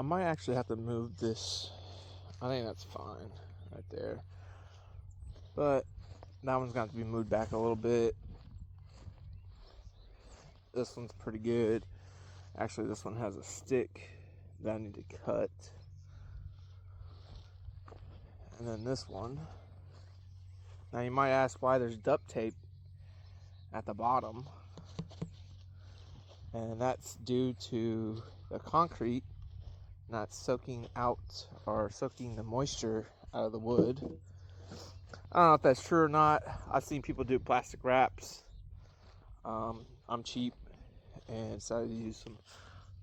I might actually have to move this. I think that's fine right there. But that one's got to be moved back a little bit. This one's pretty good. Actually, this one has a stick that I need to cut. And then this one. Now you might ask why there's duct tape at the bottom. And that's due to the concrete not soaking out or soaking the moisture out of the wood. I don't know if that's true or not. I've seen people do plastic wraps. I'm cheap and decided to use some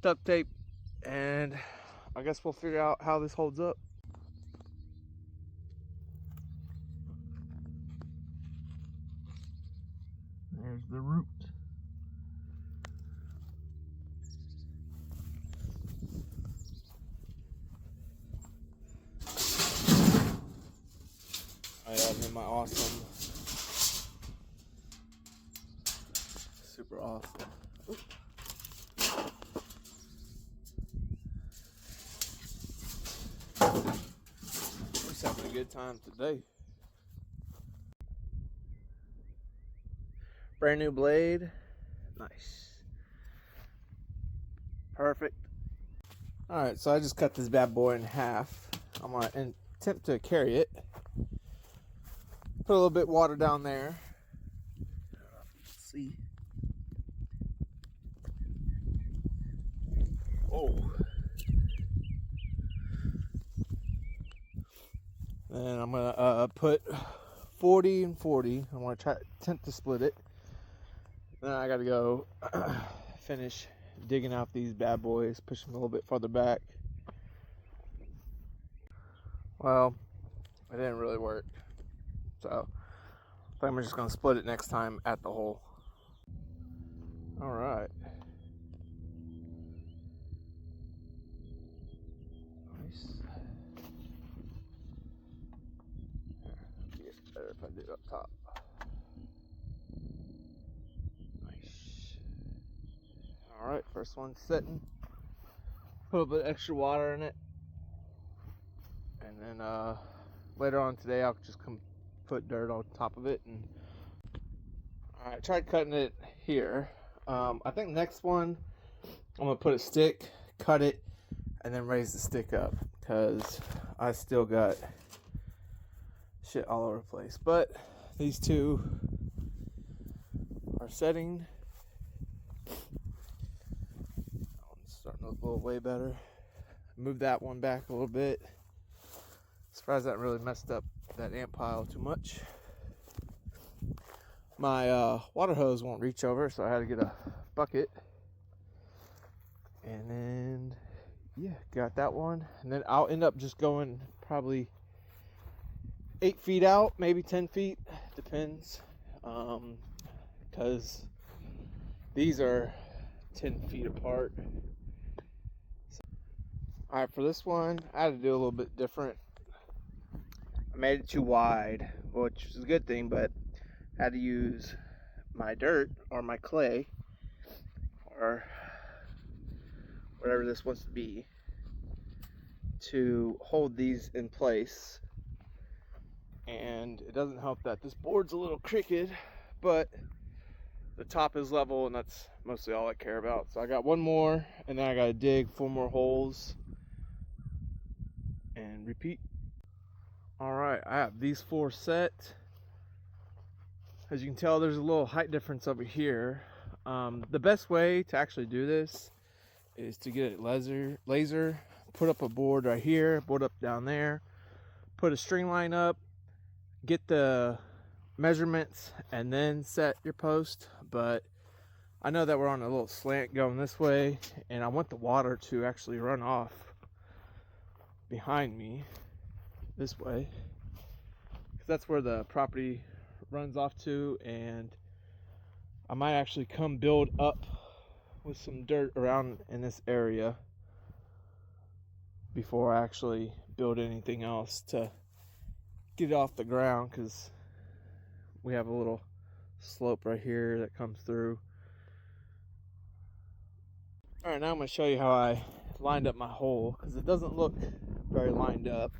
duct tape, and I guess we'll figure out how this holds up. There's the root. I have in my awesome, super awesome. Ooh. We're just having a good time today. Brand new blade. Nice. Perfect. Alright, so I just cut this bad boy in half. I'm going to attempt to carry it. Put a little bit of water down there. Let's see. Oh. And I'm going to put 40 and 40. I'm going to attempt to split it. Then I got to go finish digging out these bad boys, push them a little bit farther back. Well, it didn't really work. So I think I'm just going to split it next time at the hole. All right. Nice. It's better if I do it up top. Nice. All right, first one's sitting. Put a little bit of extra water in it, and then later on today I'll just come put dirt on top of it. And all right, tried cutting it here. I think next one I'm gonna put a stick, cut it, and then raise the stick up because I still got shit all over the place. But these two are setting. That one's starting to look a little way better. Move that one back a little bit. Surprised that really messed up that ant pile too much. My water hose won't reach over, so I had to get a bucket. And then, yeah, got that one. And then I'll end up just going probably 8 feet out, maybe 10 feet, depends. Because these are 10 feet apart. Alright, for this one, I had to do a little bit different. I made it too wide, which is a good thing, but I had to use my dirt or my clay or whatever this wants to be to hold these in place. And it doesn't help that this board's a little crooked, but the top is level, and that's mostly all I care about. So I got one more, and then I gotta dig 4 more holes and repeat. Alright, I have these 4 set. As you can tell, there's a little height difference over here. The best way to actually do this is to get it laser, put up a board right here, board up down there, put a string line up, get the measurements, and then set your post. But I know that we're on a little slant going this way, and I want the water to actually run off behind me this way, because that's where the property runs off to. And I might actually come build up with some dirt around in this area before I actually build anything else to get it off the ground, because we have a little slope right here that comes through. Alright, now I'm going to show you how I lined up my hole because it doesn't look very lined up,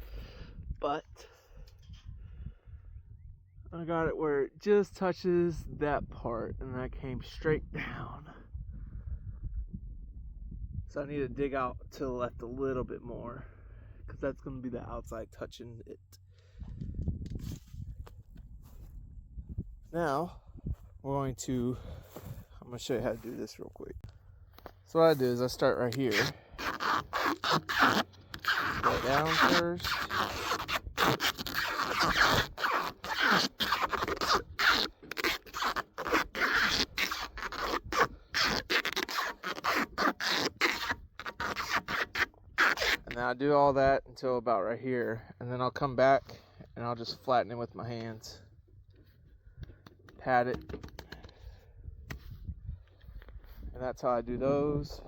but I got it where it just touches that part, and that came straight down. So I need to dig out to the left a little bit more because that's going to be the outside touching it. Now I'm going to show you how to do this real quick. So what I do is I start right here. Go down first. And then I'll do all that until about right here. And then I'll come back and I'll just flatten it with my hands. Pat it. And that's how I do those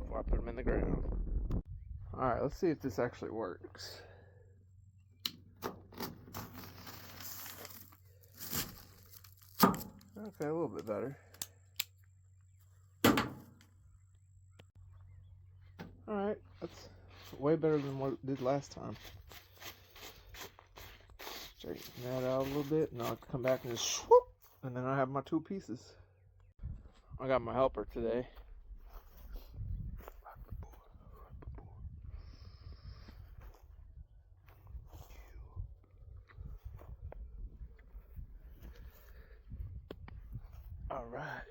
before I put them in the ground. Alright, let's see if this actually works. Okay, a little bit better. Alright, that's way better than what it did last time. Straighten that out a little bit, and I'll come back and just swoop, and then I have my two pieces. I got my helper today. All right.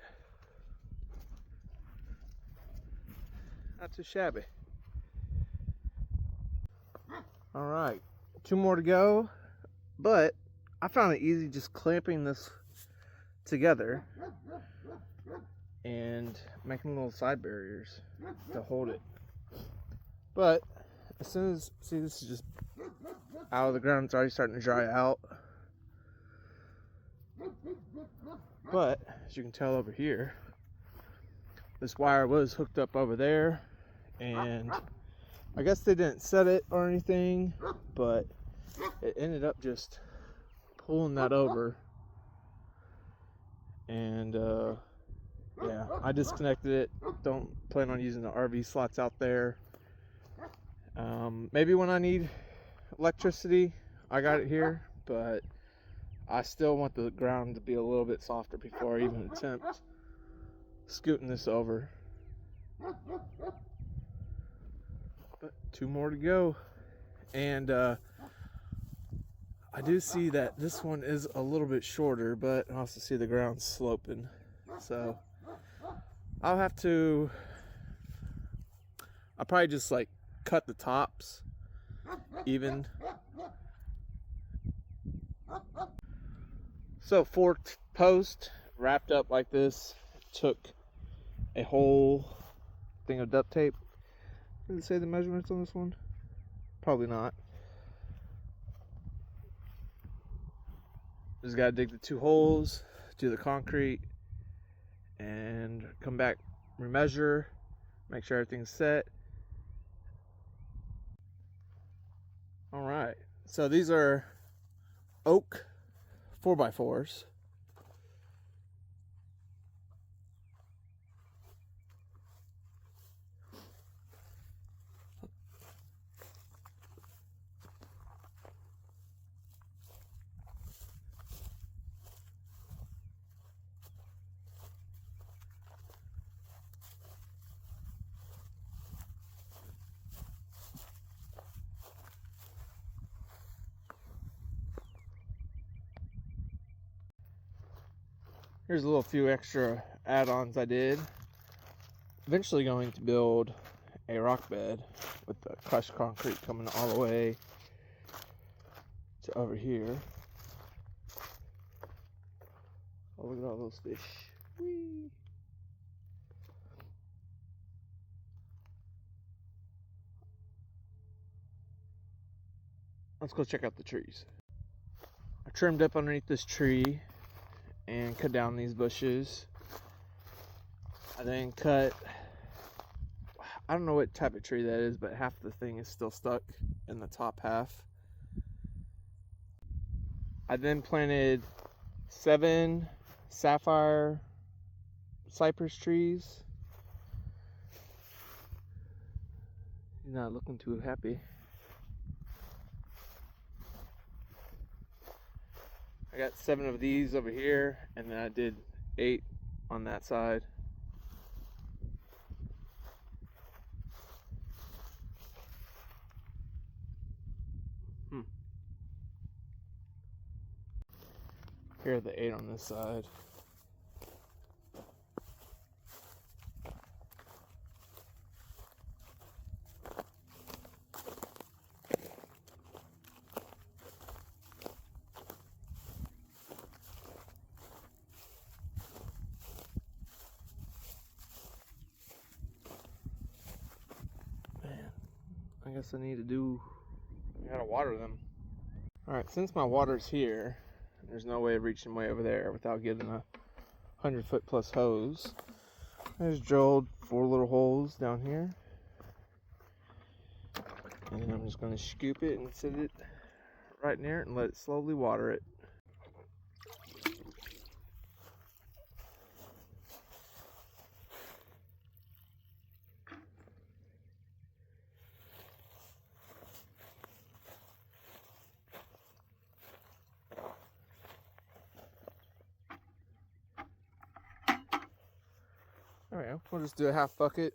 Not too shabby. All right, 2 more to go, but I found it easy just clamping this together and making little side barriers to hold it. But as soon as, see, this is just out of the ground, it's already starting to dry out. But as you can tell over here, this wire was hooked up over there, and I guess they didn't set it or anything, but it ended up just pulling that over. And yeah, I disconnected it. Don't plan on using the RV slots out there. Maybe when I need electricity, I got it here, but I still want the ground to be a little bit softer before I even attempt scooting this over. But 2 more to go. And I do see that this one is a little bit shorter, but I also see the ground sloping. So I'll probably just like cut the tops even. So forked post wrapped up like this. Took a whole thing of duct tape. Did it say the measurements on this one? Probably not. Just gotta dig the 2 holes, do the concrete, and come back, remeasure, make sure everything's set. Alright, so these are oak 4x4s. Here's a little few extra add-ons I did. Eventually going to build a rock bed with the crushed concrete coming all the way to over here. Oh, look at all those fish. Whee! Let's go check out the trees. I trimmed up underneath this tree and cut down these bushes. I then cut, I don't know what type of tree that is, but half the thing is still stuck in the top half. I then planted 7 sapphire cypress trees He's not looking too happy. I got 7 of these over here, and then I did 8 on that side. Here are the 8 on this side. I guess I gotta water them. Alright, since my water's here, there's no way of reaching way over there without getting a 100-foot plus hose. I just drilled 4 little holes down here. And I'm just gonna scoop it and set it right near it and let it slowly water it. Alright, we'll just do a half bucket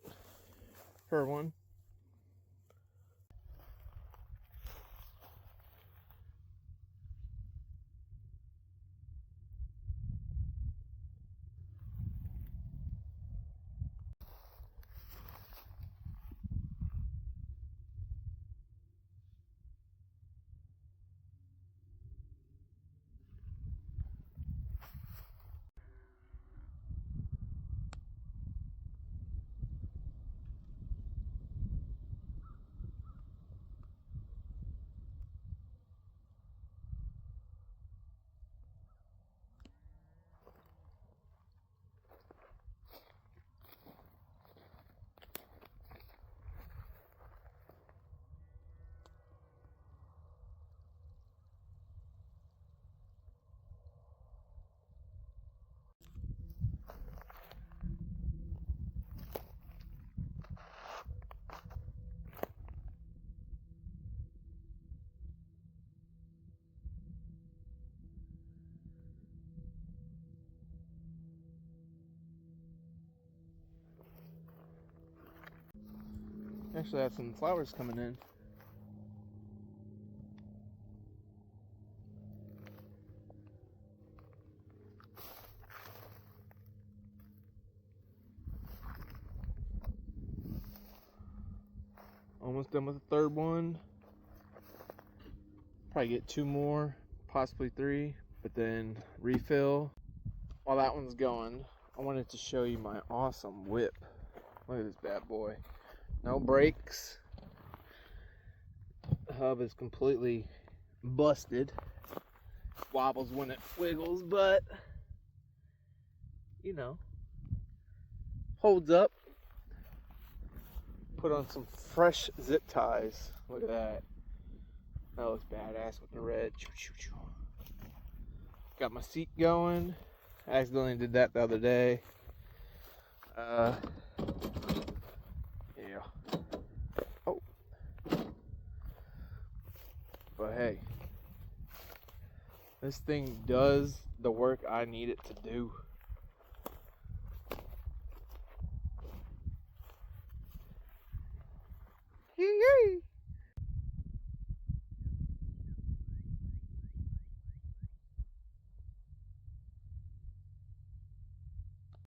per one. Actually, I have some flowers coming in. Almost done with the 3rd one. Probably get 2 more, possibly 3, but then refill. While that one's going, I wanted to show you my awesome whip. Look at this bad boy. No brakes. The hub is completely busted. Wobbles when it wiggles, but you know, holds up. Put on some fresh zip ties. Look at that. That looks badass with the red. Got my seat going. I accidentally did that the other day. Yeah. Oh. But hey, this thing does the work I need it to do. Yee-yee.